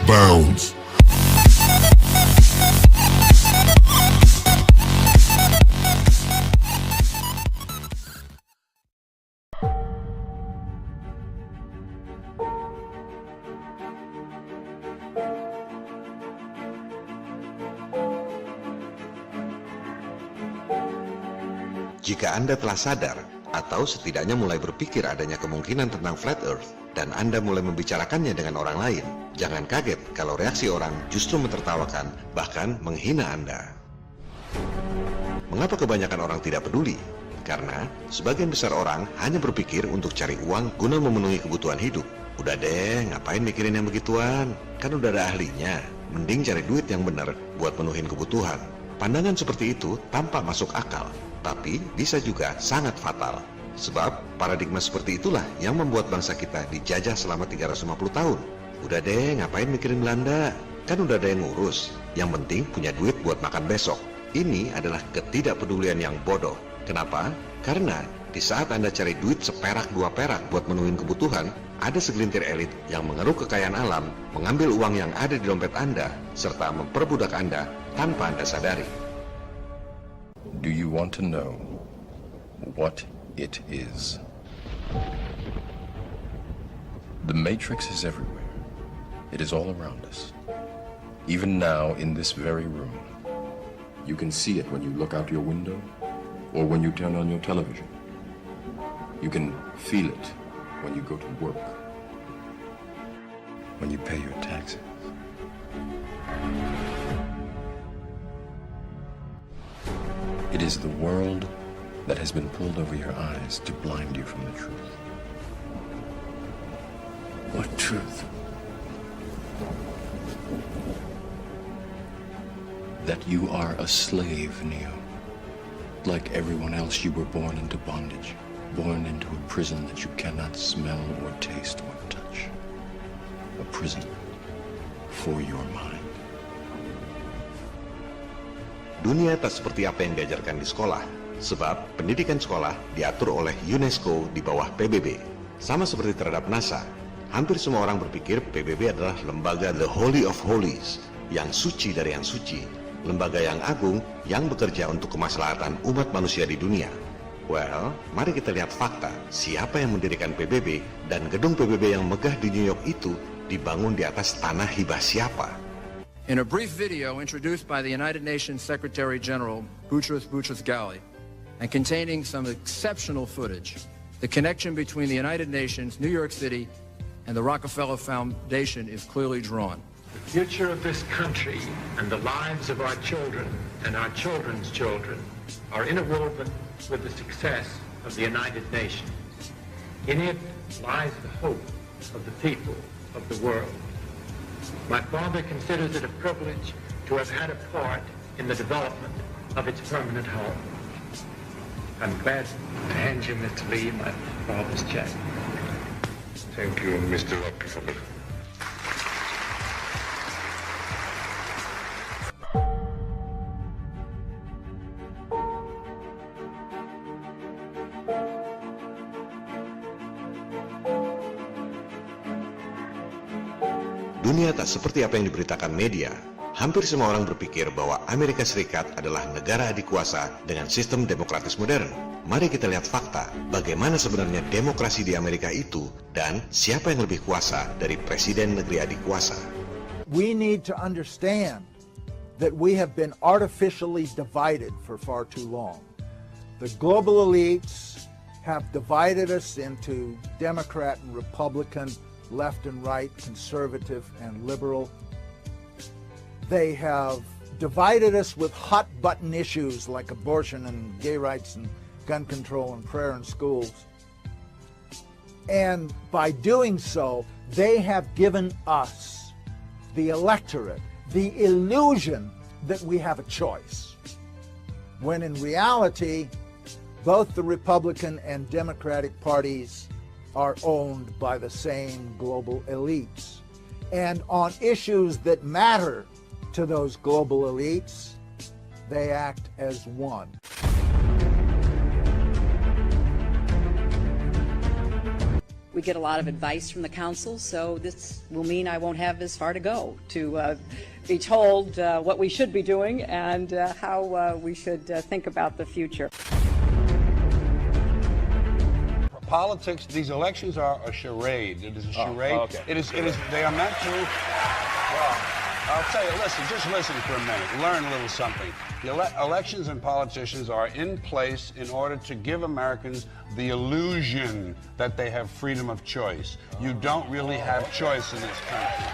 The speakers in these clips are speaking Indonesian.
bounds. Jika Anda telah sadar, atau setidaknya mulai berpikir adanya kemungkinan tentang Flat Earth, dan Anda mulai membicarakannya dengan orang lain, jangan kaget kalau reaksi orang justru mentertawakan, bahkan menghina Anda. Mengapa kebanyakan orang tidak peduli? Karena sebagian besar orang hanya berpikir untuk cari uang guna memenuhi kebutuhan hidup. Udah deh, ngapain mikirin yang begituan? Kan udah ada ahlinya. Mending cari duit yang benar buat penuhin kebutuhan. Pandangan seperti itu tampak masuk akal, tapi bisa juga sangat fatal. Sebab paradigma seperti itulah yang membuat bangsa kita dijajah selama 350 tahun. Udah deh, ngapain mikirin Belanda? Kan udah ada yang ngurus. Yang penting punya duit buat makan besok. Ini adalah ketidakpedulian yang bodoh. Kenapa? Karena di saat Anda cari duit seperak dua perak buat menuhin kebutuhan, ada segelintir elit yang mengeruk kekayaan alam, mengambil uang yang ada di dompet Anda, serta memperbudak Anda tanpa Anda sadari. Do you want to know what it is? The Matrix is everywhere. It is all around us. Even now, in this very room. You can see it when you look out your window or when you turn on your television. You can feel it when you go to work, when you pay your taxes. It is the world that has been pulled over your eyes to blind you from the truth. What truth? That you are a slave, Neo. Like everyone else, you were born into bondage, born into a prison that you cannot smell or taste or touch. A prison for your mind. Dunia tak seperti apa yang diajarkan di sekolah, sebab pendidikan sekolah diatur oleh UNESCO di bawah PBB. Sama seperti terhadap NASA, hampir semua orang berpikir PBB adalah lembaga The Holy of Holies, yang suci dari yang suci, lembaga yang agung yang bekerja untuk kemaslahatan umat manusia di dunia. Well, mari kita lihat fakta, siapa yang mendirikan PBB dan gedung PBB yang megah di New York itu dibangun di atas tanah hibah siapa? In a brief video introduced by the United Nations Secretary General Boutros Boutros-Ghali and containing some exceptional footage, the connection between the United Nations, New York City, and the Rockefeller Foundation is clearly drawn. The future of this country and the lives of our children and our children's children are interwoven with the success of the United Nations. In it lies the hope of the people of the world. My father considers it a privilege to have had a part in the development of its permanent home. I'm glad to hand you, Mr. Lee, my father's check. Thank you, Mr. Rockefeller. Dunia tak seperti apa yang diberitakan media. Hampir semua orang berpikir bahwa Amerika Serikat adalah negara adikuasa dengan sistem demokratis modern. Mari kita lihat fakta, bagaimana sebenarnya demokrasi di Amerika itu dan siapa yang lebih kuasa dari presiden negeri adikuasa. We need to understand that we have been artificially divided for far too long. The global elites have divided us into Democrat and Republican, left and right, conservative and liberal. They have divided us with hot-button issues like abortion and gay rights and gun control and prayer in schools. And by doing so, they have given us, the electorate, the illusion that we have a choice. When in reality, both the Republican and Democratic parties are owned by the same global elites. And on issues that matter to those global elites, they act as one. We get a lot of advice from the council, so this will mean I won't have as far to go to be told what we should be doing and how we should think about the future. Politics, these elections are a charade. It is a charade. Okay. It is, they are meant to, well, I'll tell you, just listen for a minute. Learn a little something. The elections and politicians are in place in order to give Americans the illusion that they have freedom of choice. You don't really have choice in this country.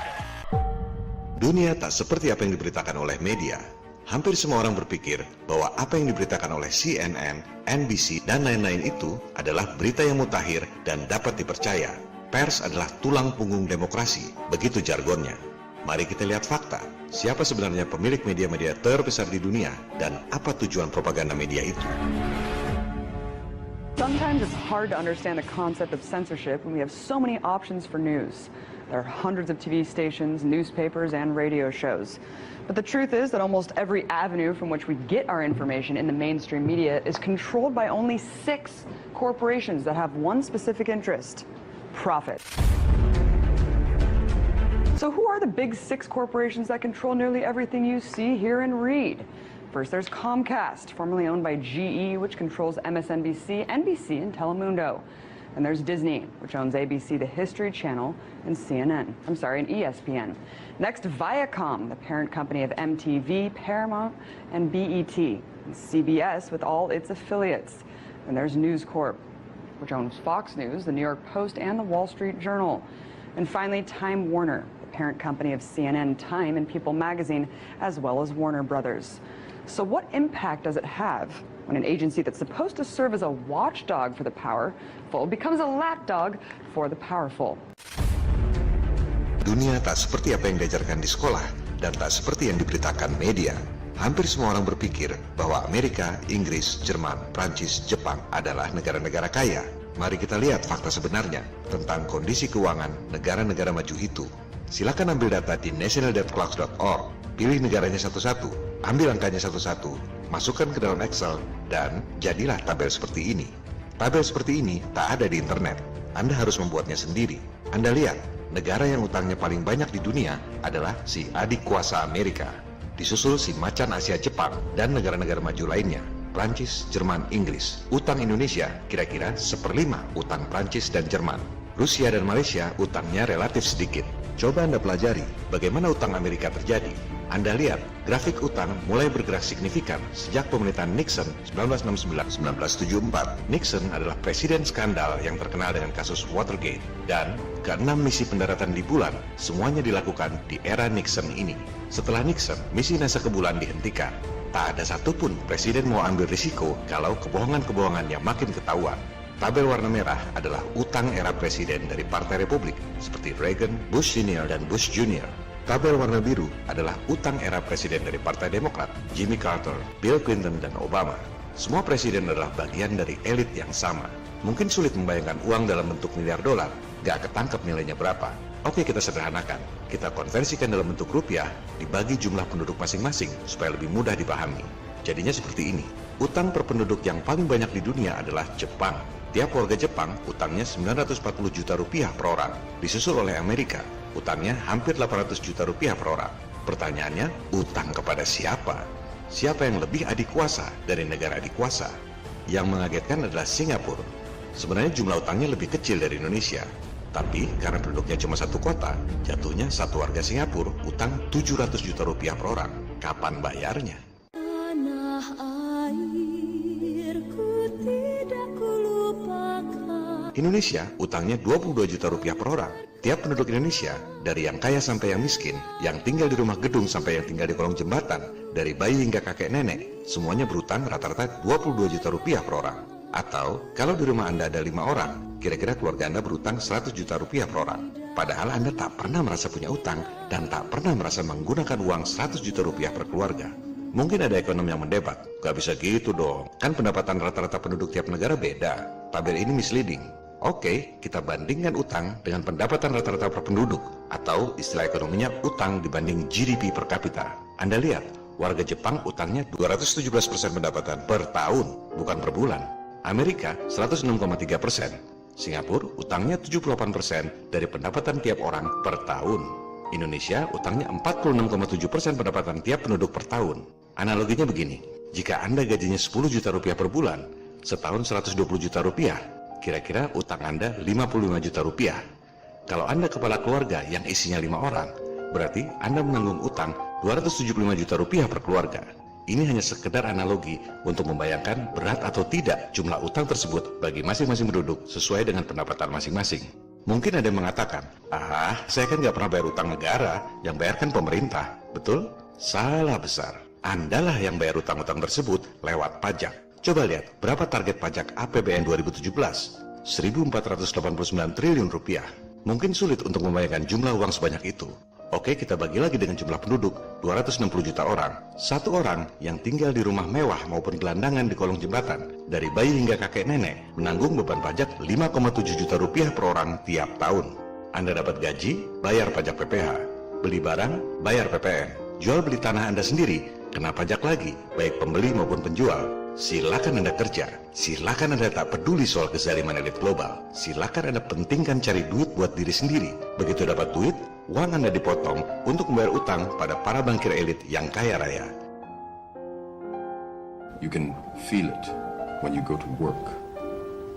Dunia tak seperti apa yang diberitakan oleh media. Hampir semua orang berpikir bahwa apa yang diberitakan oleh CNN, NBC, dan lain-lain itu adalah berita yang mutakhir dan dapat dipercaya. Pers adalah tulang punggung demokrasi, begitu jargonnya. Mari kita lihat fakta. Siapa sebenarnya pemilik media-media terbesar di dunia dan apa tujuan propaganda media itu? Sometimes it's hard to understand the concept of censorship when we have so many options for news. There are hundreds of TV stations, newspapers, and radio shows. But the truth is that almost every avenue from which we get our information in the mainstream media is controlled by only 6 corporations that have one specific interest: profit. So who are the big 6 corporations that control nearly everything you see, hear, and read? First, there's Comcast, formerly owned by GE, which controls MSNBC, NBC, and Telemundo. And there's Disney, which owns ABC, the History Channel, and and ESPN. Next, Viacom, the parent company of MTV, Paramount, and BET. And CBS with all its affiliates. And there's News Corp, which owns Fox News, the New York Post, and the Wall Street Journal. And finally, Time Warner, the parent company of CNN, Time, and People magazine, as well as Warner Brothers. So what impact does it have when an agency that's supposed to serve as a watchdog for the powerful becomes a lapdog for the powerful? Dunia tak seperti apa yang diajarkan di sekolah dan tak seperti yang diberitakan media. Hampir semua orang berpikir bahwa Amerika, Inggris, Jerman, Prancis, Jepang adalah negara-negara kaya. Mari kita lihat fakta sebenarnya tentang kondisi keuangan negara-negara maju itu. Silakan ambil data di nationaldebtclocks.org, pilih negaranya satu-satu, ambil angkanya satu-satu, masukkan ke dalam Excel, dan jadilah tabel seperti ini. Tabel seperti ini tak ada di internet. Anda harus membuatnya sendiri. Anda lihat, negara yang utangnya paling banyak di dunia adalah si adik kuasa Amerika. Disusul si macan Asia Jepang dan negara-negara maju lainnya. Prancis, Jerman, Inggris. Utang Indonesia kira-kira 1/5 utang Prancis dan Jerman. Rusia dan Malaysia utangnya relatif sedikit. Coba Anda pelajari bagaimana utang Amerika terjadi. Anda lihat, grafik utang mulai bergerak signifikan sejak pemerintahan Nixon 1969-1974. Nixon adalah presiden skandal yang terkenal dengan kasus Watergate. Dan ke-6 misi pendaratan di bulan semuanya dilakukan di era Nixon ini. Setelah Nixon, misi NASA ke bulan dihentikan. Tak ada satupun presiden mau ambil risiko kalau kebohongan-kebohongannya makin ketahuan. Tabel warna merah adalah utang era presiden dari Partai Republik seperti Reagan, Bush Senior, dan Bush Junior. Tabel warna biru adalah utang era presiden dari Partai Demokrat, Jimmy Carter, Bill Clinton, dan Obama. Semua presiden adalah bagian dari elit yang sama. Mungkin sulit membayangkan uang dalam bentuk miliar dolar, gak ketangkep nilainya berapa. Oke, kita sederhanakan. Kita konversikan dalam bentuk rupiah, dibagi jumlah penduduk masing-masing supaya lebih mudah dipahami. Jadinya seperti ini. Utang per penduduk yang paling banyak di dunia adalah Jepang. Tiap warga Jepang utangnya 940 juta rupiah per orang. Disusul oleh Amerika, utangnya hampir 800 juta rupiah per orang. Pertanyaannya, utang kepada siapa? Siapa yang lebih adik kuasa dari negara adik kuasa? Yang mengagetkan adalah Singapura. Sebenarnya jumlah utangnya lebih kecil dari Indonesia. Tapi karena penduduknya cuma satu kota, jatuhnya satu warga Singapura utang 700 juta rupiah per orang. Kapan bayarnya? Tanah airku tidak kulupakan. Indonesia utangnya 22 juta rupiah per orang. Tiap penduduk Indonesia, dari yang kaya sampai yang miskin, yang tinggal di rumah gedung sampai yang tinggal di kolong jembatan, dari bayi hingga kakek nenek, semuanya berutang rata-rata 22 juta rupiah per orang. Atau, kalau di rumah Anda ada 5 orang, kira-kira keluarga Anda berutang 100 juta rupiah per orang. Padahal Anda tak pernah merasa punya utang, dan tak pernah merasa menggunakan uang 100 juta rupiah per keluarga. Mungkin ada ekonom yang mendebat, gak bisa gitu dong, kan pendapatan rata-rata penduduk tiap negara beda. Tabel ini misleading. Oke, kita bandingkan utang dengan pendapatan rata-rata per penduduk, atau istilah ekonominya utang dibanding GDP per kapita. Anda lihat, warga Jepang utangnya 217% pendapatan per tahun, bukan per bulan. Amerika 106,3%, Singapura utangnya 78% dari pendapatan tiap orang per tahun. Indonesia utangnya 46,7% pendapatan tiap penduduk per tahun. Analoginya begini, jika Anda gajinya 10 juta rupiah per bulan, setahun 120 juta rupiah, kira-kira utang Anda 55 juta rupiah. Kalau Anda kepala keluarga yang isinya 5 orang, berarti Anda menanggung utang 275 juta rupiah per keluarga. Ini hanya sekedar analogi untuk membayangkan berat atau tidak jumlah utang tersebut bagi masing-masing penduduk sesuai dengan pendapatan masing-masing. Mungkin ada yang mengatakan, saya kan nggak pernah bayar utang negara, yang bayarkan pemerintah. Betul? Salah besar. Andalah yang bayar utang-utang tersebut lewat pajak. Coba lihat, berapa target pajak APBN 2017? 1.489 triliun rupiah. Mungkin sulit untuk membayangkan jumlah uang sebanyak itu. Oke, kita bagi lagi dengan jumlah penduduk, 260 juta orang. Satu orang yang tinggal di rumah mewah maupun gelandangan di kolong jembatan, dari bayi hingga kakek nenek, menanggung beban pajak 5,7 juta rupiah per orang tiap tahun. Anda dapat gaji, bayar pajak PPH. Beli barang, bayar PPN. Jual beli tanah Anda sendiri, kena pajak lagi, baik pembeli maupun penjual. Silakan Anda kerja, silakan Anda tak peduli soal kezaliman elit global. Silakan Anda pentingkan cari duit buat diri sendiri. Begitu dapat duit, uang Anda dipotong untuk membayar utang pada para bankir elit yang kaya raya. You can feel it when you go to work,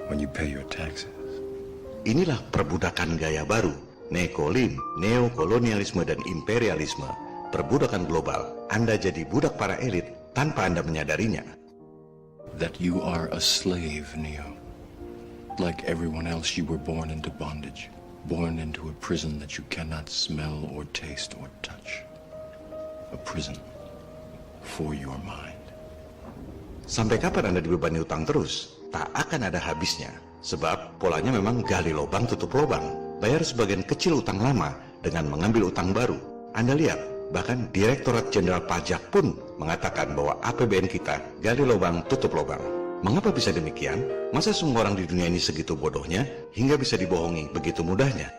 when you pay your taxes. Inilah perbudakan gaya baru, neokolonialisme dan imperialisme. Perbudakan global, Anda jadi budak para elit tanpa Anda menyadarinya. That you are a slave, Neo. Like everyone else, you were born into bondage, born into a prison that you cannot smell or taste or touch. A prison for your mind. Sampai kapan Anda dibebani utang terus? Tak akan ada habisnya. Sebab polanya memang gali lubang tutup lubang. Bayar sebagian kecil utang lama dengan mengambil utang baru. Anda lihat, bahkan Direktorat Jenderal Pajak pun mengatakan bahwa APBN kita gali lubang tutup lubang. Mengapa bisa demikian? Masa semua orang di dunia ini segitu bodohnya hingga bisa dibohongi begitu mudahnya?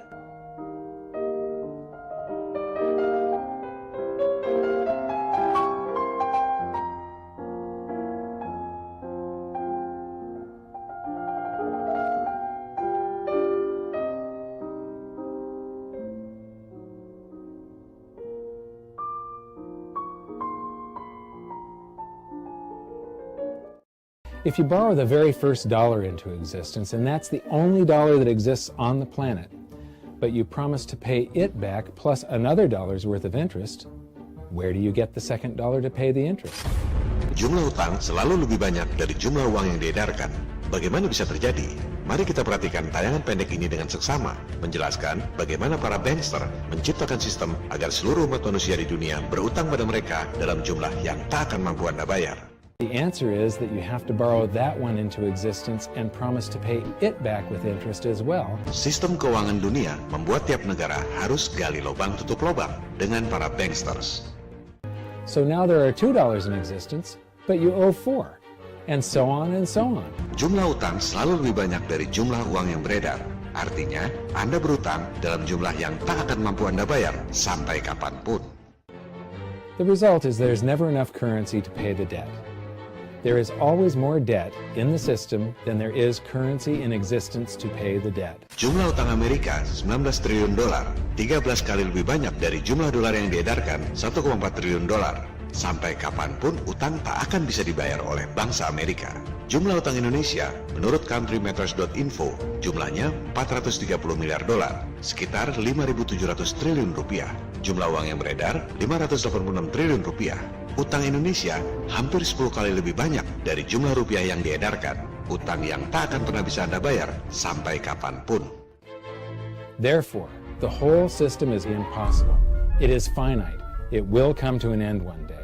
If you borrow the very first dollar into existence, and that's the only dollar that exists on the planet, but you promise to pay it back plus another dollar's worth of interest, where do you get the second dollar to pay the interest? Jumlah utang selalu lebih banyak dari jumlah uang yang diedarkan. Bagaimana bisa terjadi? Mari kita perhatikan tayangan pendek ini dengan seksama, menjelaskan bagaimana para bankster menciptakan sistem agar seluruh umat manusia di dunia berutang pada mereka dalam jumlah yang tak akan mampu Anda bayar. The answer is that you have to borrow that one into existence and promise to pay it back with interest as well. Sistem keuangan dunia membuat tiap negara harus gali lubang tutup lubang dengan para banksters. So now there are $2 in existence, but you owe 4, and so on and so on. Jumlah utang selalu lebih banyak dari jumlah uang yang beredar. Artinya, Anda berutang dalam jumlah yang tak akan mampu Anda bayar sampai kapanpun. The result is there's never enough currency to pay the debt. There is always more debt in the system than there is currency in existence to pay the debt. Jumlah utang Amerika 19 triliun dolar, 13 kali lebih banyak dari jumlah dolar yang diedarkan 1,4 triliun dolar. Sampai kapanpun utang tak akan bisa dibayar oleh bangsa Amerika. Jumlah utang Indonesia menurut countrymatters.info jumlahnya 430 miliar dolar, sekitar 5.700 triliun rupiah. Jumlah uang yang beredar 586 triliun rupiah. Utang Indonesia hampir 10 kali lebih banyak dari jumlah rupiah yang diedarkan. Utang yang tak akan pernah bisa Anda bayar sampai kapanpun. Therefore, the whole system is impossible. It is finite. It will come to an end one day.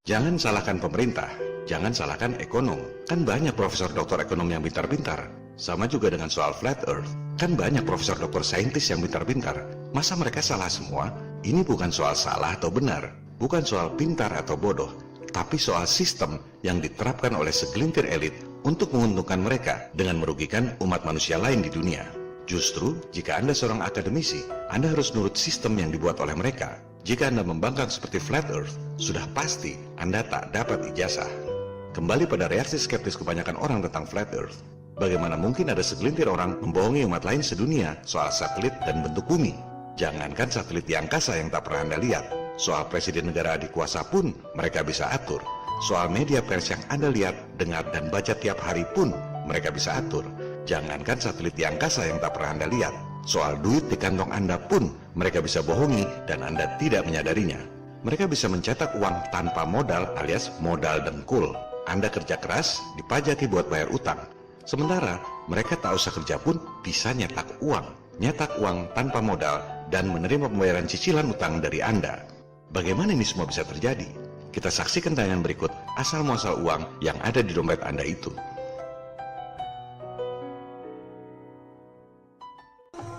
Jangan salahkan pemerintah, jangan salahkan ekonom. Kan banyak profesor doktor ekonom yang pintar-pintar. Sama juga dengan soal flat earth. Kan banyak profesor doktor saintis yang pintar-pintar. Masa mereka salah semua? Ini bukan soal salah atau benar. Bukan soal pintar atau bodoh, tapi soal sistem yang diterapkan oleh segelintir elit untuk menguntungkan mereka dengan merugikan umat manusia lain di dunia. Justru, jika Anda seorang akademisi, Anda harus nurut sistem yang dibuat oleh mereka. Jika Anda membangkang seperti flat earth, sudah pasti Anda tak dapat ijazah. Kembali pada reaksi skeptis kebanyakan orang tentang flat earth. Bagaimana mungkin ada segelintir orang membohongi umat lain sedunia soal satelit dan bentuk bumi? Jangankan satelit di angkasa yang tak pernah Anda lihat, soal presiden negara adik kuasa pun mereka bisa atur. Soal media pers yang Anda lihat, dengar, dan baca tiap hari pun mereka bisa atur. Jangankan satelit di angkasa yang tak pernah Anda lihat, soal duit di kantong Anda pun mereka bisa bohongi dan Anda tidak menyadarinya. Mereka bisa mencetak uang tanpa modal alias modal dengkul. Anda kerja keras, dipajaki buat bayar utang. Sementara mereka tak usah kerja pun bisa nyetak uang tanpa modal dan menerima pembayaran cicilan utang dari Anda. Bagaimana ini semua bisa terjadi? Kita saksikan tayangan berikut asal-muasal uang yang ada di dompet Anda itu.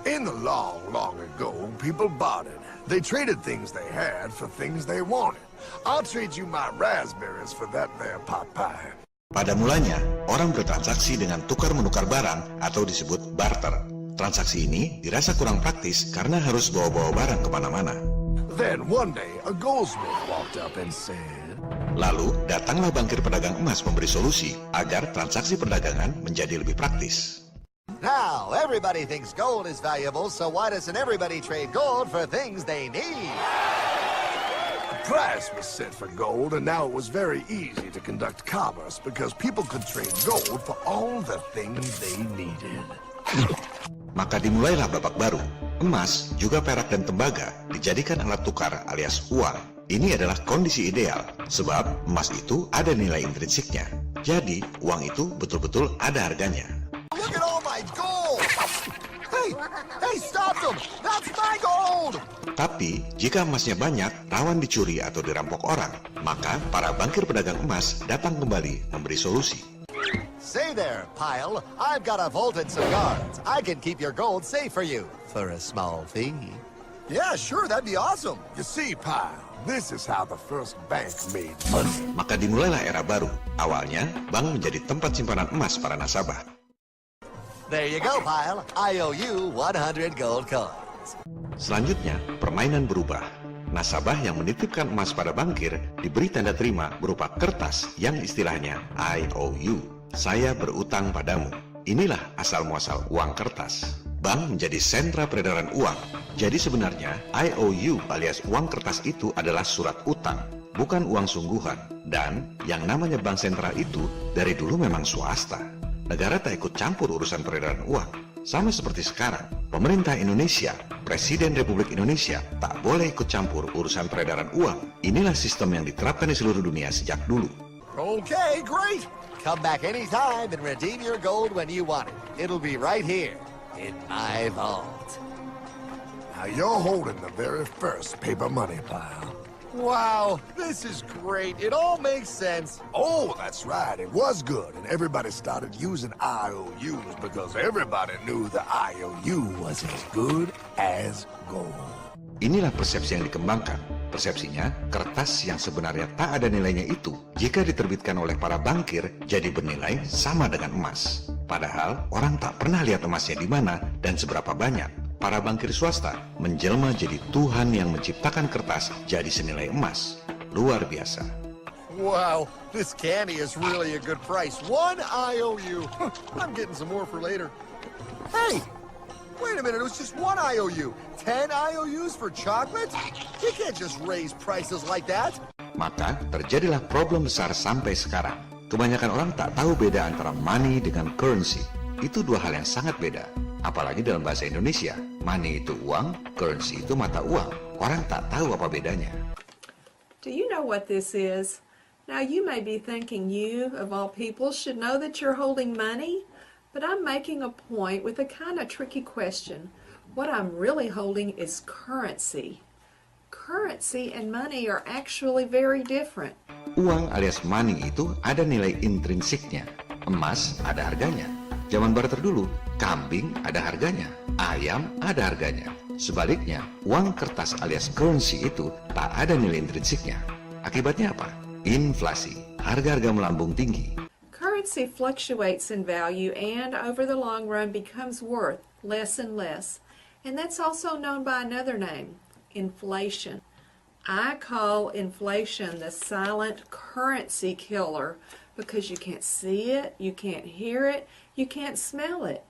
In the long, long ago, people bartered. They traded things they had for things they wanted. I'll trade you my raspberries for that there pot pie. Pada mulanya, orang bertransaksi dengan tukar-menukar barang atau disebut barter. Transaksi ini dirasa kurang praktis karena harus bawa-bawa barang kemana-mana. Then one day, a goldsmith walked up and said, Lalu, datanglah bankir pedagang emas memberi solusi agar transaksi perdagangan menjadi lebih praktis. Now, everybody thinks gold is valuable, so why doesn't everybody trade gold for things they need? The price was set for gold, and now it was very easy to conduct commerce because people could trade gold for all the things they needed. Maka dimulailah babak baru. Emas, juga perak dan tembaga dijadikan alat tukar alias uang. Ini adalah kondisi ideal, sebab emas itu ada nilai intrinsiknya. Jadi, uang itu betul-betul ada harganya. Look at all my gold! Hey, stop them! That's my gold! Tapi, jika emasnya banyak, rawan dicuri atau dirampok orang, maka para bankir pedagang emas datang kembali memberi solusi. Say there, Pile. I've got a vault and some guards. I can keep your gold safe for you for a small fee. Yeah, sure, that'd be awesome. You see, Pile, this is how the first bank made money. Maka dimulailah era baru. Awalnya, bank menjadi tempat simpanan emas para nasabah. There you go, Pile. I owe you 100 gold coins. Selanjutnya, permainan berubah. Nasabah yang menitipkan emas pada bankir diberi tanda terima berupa kertas yang istilahnya IOU. Saya berutang padamu. Inilah asal-muasal uang kertas. Bank menjadi sentra peredaran uang. Jadi sebenarnya IOU alias uang kertas itu adalah surat utang, bukan uang sungguhan. Dan yang namanya bank sentral itu dari dulu memang swasta. Negara tak ikut campur urusan peredaran uang. Sama seperti sekarang, pemerintah Indonesia, Presiden Republik Indonesia tak boleh ikut campur urusan peredaran uang. Inilah sistem yang diterapkan di seluruh dunia sejak dulu. Okay, great. Come back anytime and redeem your gold when you want it. It'll be right here in my vault. Now you're holding the very first paper money, Pile. Wow, this is great. It all makes sense. Oh, that's right. It was good. And everybody started using IOUs because everybody knew the IOU was as good as gold. Inilah persepsi yang dikembangkan. Persepsinya, kertas yang sebenarnya tak ada nilainya itu, jika diterbitkan oleh para bankir, jadi bernilai sama dengan emas. Padahal, orang tak pernah lihat emasnya di mana dan seberapa banyak. Para bankir swasta menjelma jadi Tuhan yang menciptakan kertas jadi senilai emas. Luar biasa. Wow, this candy is really a good price. 1 IOU. I'm getting some more for later. Hey! Wait a minute, it was just 1 IOU. 10 IOUs for chocolate? You can't just raise prices like that. Maka terjadilah problem besar sampai sekarang. Kebanyakan orang tak tahu beda antara money dengan currency. Itu dua hal yang sangat beda. Apalagi dalam bahasa Indonesia, money itu uang, currency itu mata uang. Orang tak tahu apa bedanya. Do you know what this is? Now you may be thinking you, of all people, should know that you're holding money. But I'm making a point with a kind of tricky question. What I'm really holding is currency. Currency and money are actually very different. Uang alias money itu ada nilai intrinsiknya. Emas ada harganya. Zaman barter dulu, kambing ada harganya, ayam ada harganya. Sebaliknya, uang kertas alias currency itu tak ada nilai intrinsiknya. Akibatnya apa? Inflasi. Harga-harga melambung tinggi. Currency fluctuates in value and over the long run becomes worth less and less. And that's also known by another name, inflation. I call inflation the silent currency killer because you can't see it, you can't hear it, You can't smell it.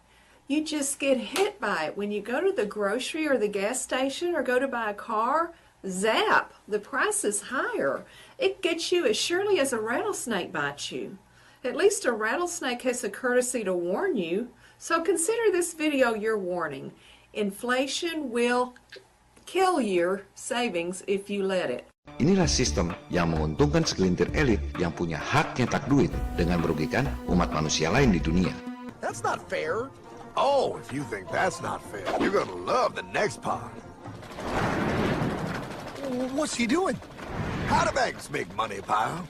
You just get hit by it. When you go to the grocery or the gas station or go to buy a car, zap, the price is higher. It gets you as surely as a rattlesnake bites you. At least a rattlesnake has the courtesy to warn you. So consider this video your warning. Inflation will kill your savings if you let it. Inilah sistem yang menguntungkan segelintir elit yang punya hak nyetak duit dengan merugikan umat manusia lain di dunia. That's not fair. Oh, if you think that's not fair, you're gonna love the next part. What's he doing? How do banks make money, pal?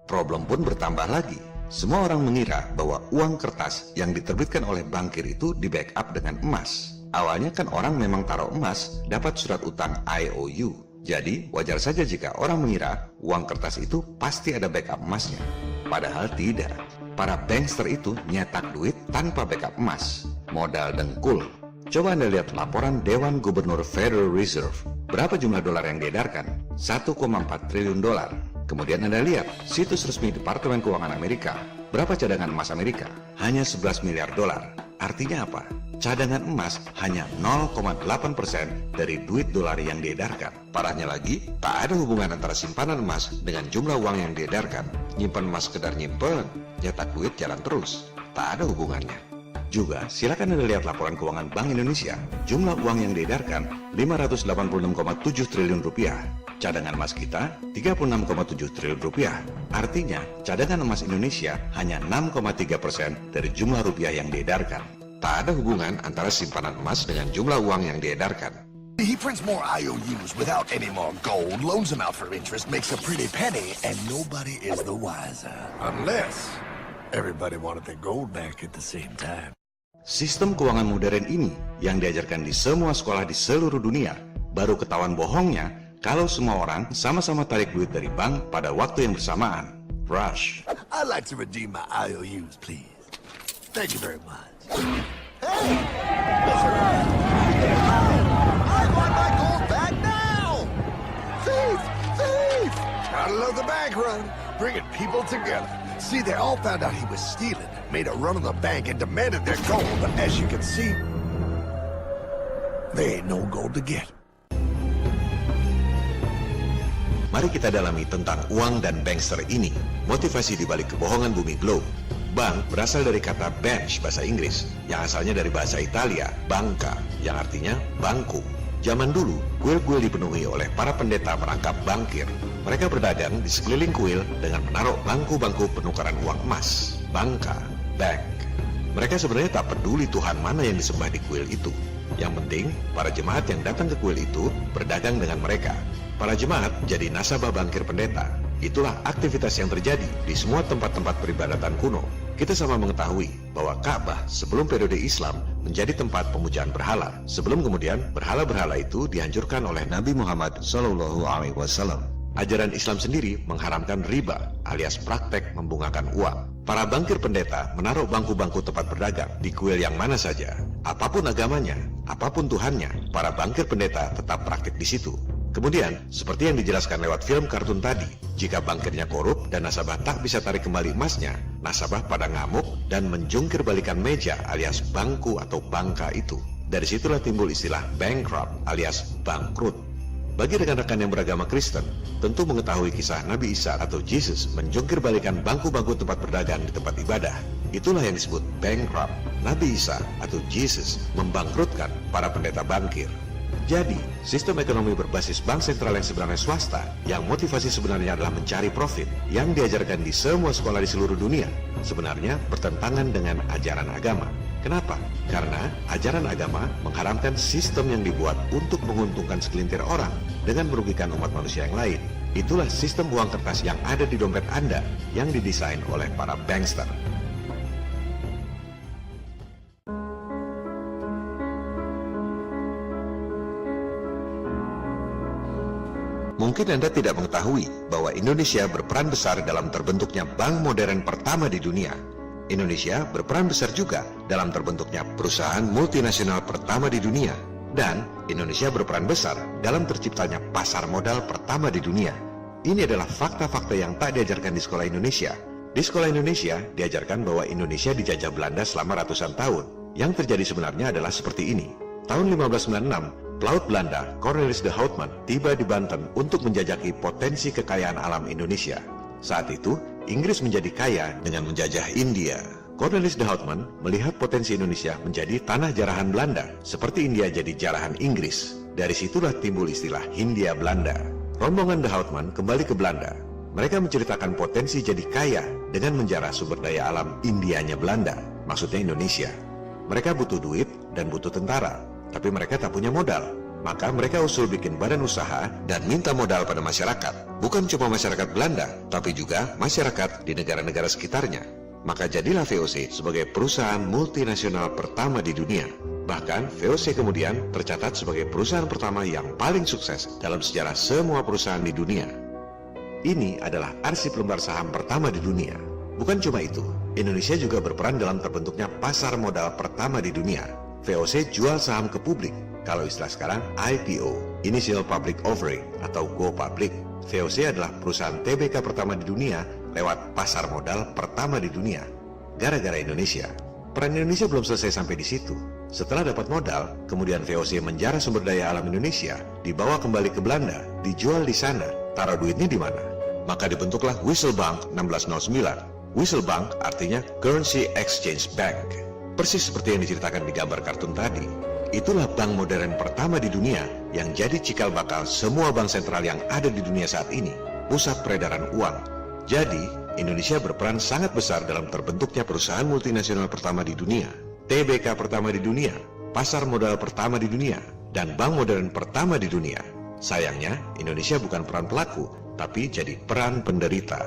Problem pun bertambah lagi. Semua orang mengira bahwa uang kertas yang diterbitkan oleh bankir itu di-backup dengan emas. Awalnya kan orang memang taruh emas, dapat surat utang IOU. Jadi, wajar saja jika orang mengira uang kertas itu pasti ada backup emasnya. Padahal tidak. Para bankster itu nyetak duit tanpa backup emas. Modal dengkul. Coba Anda lihat laporan Dewan Gubernur Federal Reserve. Berapa jumlah dolar yang diedarkan? 1,4 triliun dolar. Kemudian Anda lihat situs resmi Departemen Keuangan Amerika. Berapa cadangan emas Amerika? Hanya 11 miliar dolar. Artinya apa? Cadangan emas hanya 0,8% dari duit dolar yang diedarkan. Parahnya lagi, tak ada hubungan antara simpanan emas dengan jumlah uang yang diedarkan. Nyimpan emas sekedar nyimpen, nyetak duit jalan terus. Tak ada hubungannya. Juga, silakan Anda lihat laporan keuangan Bank Indonesia. Jumlah uang yang diedarkan 586,7 triliun rupiah. Cadangan emas kita 36,7 triliun rupiah. Artinya, cadangan emas Indonesia hanya 6,3% dari jumlah rupiah yang diedarkan. Tak ada hubungan antara simpanan emas dengan jumlah uang yang diedarkan. He prints more IOUs without any more gold, loans them out for interest, makes a pretty penny, and nobody is the wiser. Unless everybody wanted their gold back at the same time. Sistem keuangan modern ini yang diajarkan di semua sekolah di seluruh dunia, baru ketahuan bohongnya kalau semua orang sama-sama tarik duit dari bank pada waktu yang bersamaan. Rush. I'd like to redeem my IOUs, please. Thank you very much. Hey! I want my gold back now! Thief! Thief! Gotta love the bank run, bringing people together. See, they all found out he was stealing, made a run on the bank and demanded their gold, but as you can see, there ain't no gold to get. Mari kita dalami tentang uang dan bankster ini, motivasi dibalik kebohongan bumi globe. Bank berasal dari kata bench bahasa Inggris, yang asalnya dari bahasa Italia, banca, yang artinya bangku. Zaman dulu, kuil-kuil dipenuhi oleh para pendeta perangkap bankir. Mereka berdagang di sekeliling kuil dengan menaruh bangku-bangku penukaran uang emas, banca, bank. Mereka sebenarnya tak peduli Tuhan mana yang disembah di kuil itu. Yang penting, para jemaat yang datang ke kuil itu berdagang dengan mereka. Para jemaat jadi nasabah bankir pendeta. Itulah aktivitas yang terjadi di semua tempat-tempat peribadatan kuno. Kita sama mengetahui bahwa Ka'bah sebelum periode Islam menjadi tempat pemujaan berhala. Sebelum kemudian berhala-berhala itu dihancurkan oleh Nabi Muhammad SAW. Ajaran Islam sendiri mengharamkan riba alias praktek membungakan uang. Para bankir pendeta menaruh bangku-bangku tempat berdagang di kuil yang mana saja. Apapun agamanya, apapun Tuhannya, para bankir pendeta tetap praktik di situ. Kemudian, seperti yang dijelaskan lewat film kartun tadi, jika bankirnya korup dan nasabah tak bisa tarik kembali emasnya, nasabah pada ngamuk dan menjungkir balikan meja alias bangku atau bangka itu. Dari situlah timbul istilah bankrupt alias bangkrut. Bagi rekan-rekan yang beragama Kristen, tentu mengetahui kisah Nabi Isa atau Jesus menjungkir balikan bangku-bangku tempat berdagang di tempat ibadah. Itulah yang disebut bankrupt. Nabi Isa atau Jesus membangkrutkan para pendeta bankir. Jadi, sistem ekonomi berbasis bank sentral yang sebenarnya swasta, yang motivasi sebenarnya adalah mencari profit, yang diajarkan di semua sekolah di seluruh dunia, sebenarnya bertentangan dengan ajaran agama. Kenapa? Karena ajaran agama mengharamkan sistem yang dibuat untuk menguntungkan segelintir orang dengan merugikan umat manusia yang lain. Itulah sistem uang kertas yang ada di dompet Anda yang didesain oleh para bankster. Mungkin Anda tidak mengetahui bahwa Indonesia berperan besar dalam terbentuknya bank modern pertama di dunia. Indonesia berperan besar juga dalam terbentuknya perusahaan multinasional pertama di dunia. Dan Indonesia berperan besar dalam terciptanya pasar modal pertama di dunia. Ini adalah fakta-fakta yang tak diajarkan di sekolah Indonesia. Di sekolah Indonesia, diajarkan bahwa Indonesia dijajah Belanda selama ratusan tahun. Yang terjadi sebenarnya adalah seperti ini. Tahun 1596, pelaut Belanda, Cornelis de Houtman, tiba di Banten untuk menjajaki potensi kekayaan alam Indonesia. Saat itu, Inggris menjadi kaya dengan menjajah India. Cornelis de Houtman melihat potensi Indonesia menjadi tanah jarahan Belanda, seperti India jadi jarahan Inggris. Dari situlah timbul istilah Hindia Belanda. Rombongan de Houtman kembali ke Belanda. Mereka menceritakan potensi jadi kaya dengan menjarah sumber daya alam Indianya Belanda, maksudnya Indonesia. Mereka butuh duit dan butuh tentara, tapi mereka tak punya modal. Maka mereka usul bikin badan usaha dan minta modal pada masyarakat. Bukan cuma masyarakat Belanda, tapi juga masyarakat di negara-negara sekitarnya. Maka jadilah VOC sebagai perusahaan multinasional pertama di dunia. Bahkan VOC kemudian tercatat sebagai perusahaan pertama yang paling sukses dalam sejarah semua perusahaan di dunia. Ini adalah arsip lembar saham pertama di dunia. Bukan cuma itu, Indonesia juga berperan dalam terbentuknya pasar modal pertama di dunia. VOC jual saham ke publik, kalau istilah sekarang IPO, Initial Public Offering atau Go Public. VOC adalah perusahaan TBK pertama di dunia lewat pasar modal pertama di dunia. Gara-gara Indonesia. Peran Indonesia belum selesai sampai di situ. Setelah dapat modal, kemudian VOC menjarah sumber daya alam Indonesia, dibawa kembali ke Belanda, dijual di sana. Taruh duitnya di mana? Maka dibentuklah Wissel Bank 1609. Wissel Bank artinya Currency Exchange Bank. Persis seperti yang diceritakan di gambar kartun tadi. Itulah bank modern pertama di dunia yang jadi cikal bakal semua bank sentral yang ada di dunia saat ini, pusat peredaran uang. Jadi, Indonesia berperan sangat besar dalam terbentuknya perusahaan multinasional pertama di dunia, TBK pertama di dunia, pasar modal pertama di dunia, dan bank modern pertama di dunia. Sayangnya, Indonesia bukan peran pelaku, tapi jadi peran penderita.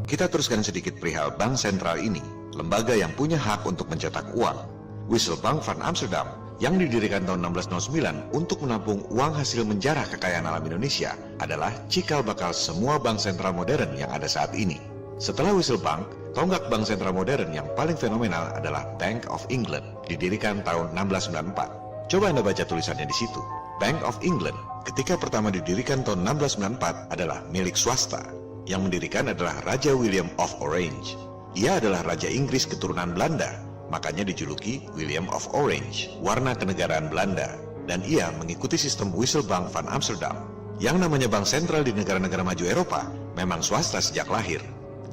Kita teruskan sedikit perihal bank sentral ini, lembaga yang punya hak untuk mencetak uang. Wissel Bank van Amsterdam yang didirikan tahun 1609 untuk menampung uang hasil menjarah kekayaan alam Indonesia adalah cikal bakal semua bank sentral modern yang ada saat ini. Setelah Wissel Bank, tonggak bank sentral modern yang paling fenomenal adalah Bank of England, didirikan tahun 1694. Coba Anda baca tulisannya di situ. Bank of England ketika pertama didirikan tahun 1694 adalah milik swasta. Yang mendirikan adalah Raja William of Orange. Ia adalah Raja Inggris keturunan Belanda, makanya dijuluki William of Orange, warna kenegaraan Belanda. Dan ia mengikuti sistem Wissel Bank van Amsterdam. Yang namanya bank sentral di negara-negara maju Eropa memang swasta sejak lahir.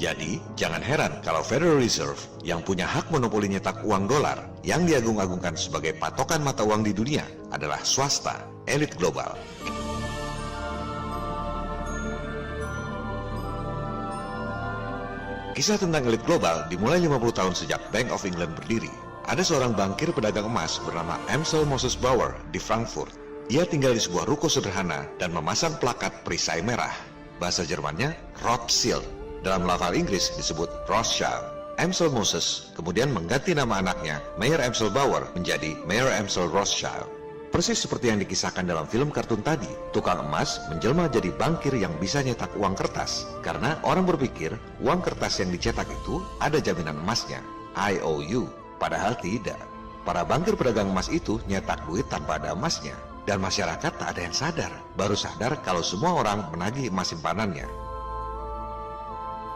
Jadi, jangan heran kalau Federal Reserve yang punya hak monopoli nyetak uang dolar yang diagung-agungkan sebagai patokan mata uang di dunia adalah swasta, elit global. Kisah tentang elit global dimulai 50 tahun sejak Bank of England berdiri. Ada seorang bankir pedagang emas bernama Amsel Moses Bauer di Frankfurt. Ia tinggal di sebuah ruko sederhana dan memasang plakat perisai merah. Bahasa Jermannya Rothschild. Dalam lafal Inggris disebut Rothschild. Amsel Moses kemudian mengganti nama anaknya Mayer Amsel Bauer menjadi Mayer Amsel Rothschild. Persis seperti yang dikisahkan dalam film kartun tadi, tukang emas menjelma jadi bankir yang bisa nyetak uang kertas. Karena orang berpikir uang kertas yang dicetak itu ada jaminan emasnya, IOU. Padahal tidak. Para bankir pedagang emas itu nyetak duit tanpa ada emasnya. Dan masyarakat tak ada yang sadar. Baru sadar kalau semua orang menagih emas simpanannya.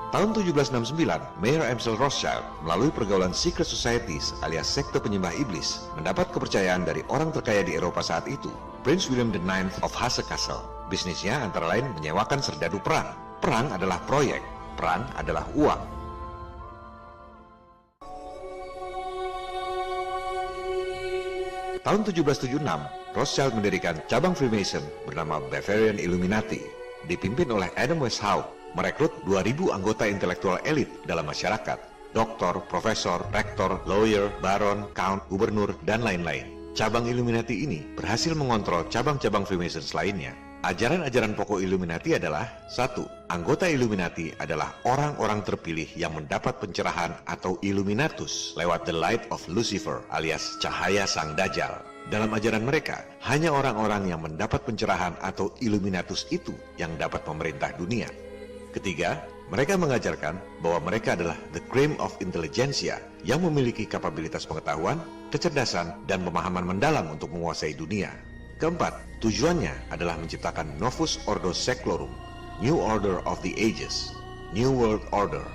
Tahun 1769, Mayer Amsel Rothschild melalui pergaulan secret societies alias sekte penyembah iblis mendapat kepercayaan dari orang terkaya di Eropa saat itu, Prince William IX of Hesse-Kassel. Bisnisnya antara lain menyewakan serdadu perang. Perang adalah proyek, perang adalah uang. Tahun 1776, Rothschild mendirikan cabang Freemason bernama Bavarian Illuminati, dipimpin oleh Adam Weishaupt. Merekrut 2.000 anggota intelektual elit dalam masyarakat, doktor, profesor, rektor, lawyer, baron, count, gubernur, dan lain-lain. Cabang Illuminati ini berhasil mengontrol cabang-cabang Freemasons lainnya. Ajaran-ajaran pokok Illuminati adalah 1. Anggota Illuminati adalah orang-orang terpilih yang mendapat pencerahan atau Illuminatus lewat the light of Lucifer alias cahaya sang Dajjal. Dalam ajaran mereka, hanya orang-orang yang mendapat pencerahan atau Illuminatus itu yang dapat memerintah dunia. Ketiga, Mereka mengajarkan bahwa mereka adalah the cream of intelligentsia yang memiliki kapabilitas pengetahuan, kecerdasan, dan pemahaman mendalam untuk menguasai dunia. Keempat, tujuannya adalah menciptakan Novus Ordo Seclorum, New Order of the Ages, New World Order,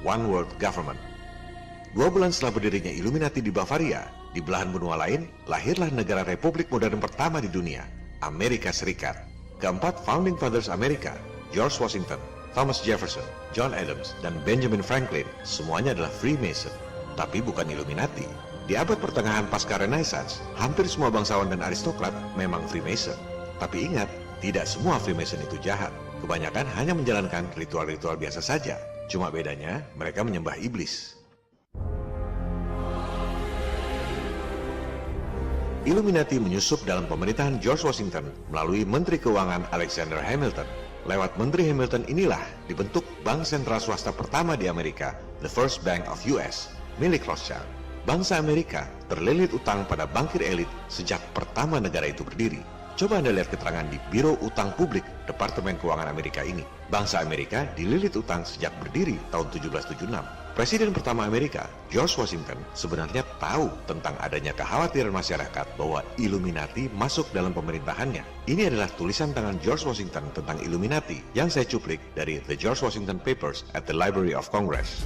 One World Government. 2 bulan setelah berdirinya Illuminati di Bavaria, di belahan benua lain, lahirlah negara republik modern pertama di dunia, Amerika Serikat. Keempat, Founding Fathers Amerika, George Washington, Thomas Jefferson, John Adams, dan Benjamin Franklin, semuanya adalah Freemason, tapi bukan Illuminati. Di abad pertengahan pasca Renaissance, hampir semua bangsawan dan aristokrat memang Freemason. Tapi ingat, tidak semua Freemason itu jahat. Kebanyakan hanya menjalankan ritual-ritual biasa saja. Cuma bedanya, mereka menyembah iblis. Illuminati menyusup dalam pemerintahan George Washington melalui Menteri Keuangan Alexander Hamilton. Lewat Menteri Hamilton inilah dibentuk bank sentral swasta pertama di Amerika, the First Bank of US, milik Rothschild. Bangsa Amerika terlilit utang pada bankir elit sejak pertama negara itu berdiri. Coba Anda lihat keterangan di Biro Utang Publik Departemen Keuangan Amerika ini. Bangsa Amerika dililit utang sejak berdiri tahun 1776. Presiden pertama Amerika, George Washington, sebenarnya tahu tentang adanya kekhawatiran masyarakat bahwa Illuminati masuk dalam pemerintahannya. Ini adalah tulisan tangan George Washington tentang Illuminati yang saya cuplik dari The George Washington Papers at the Library of Congress.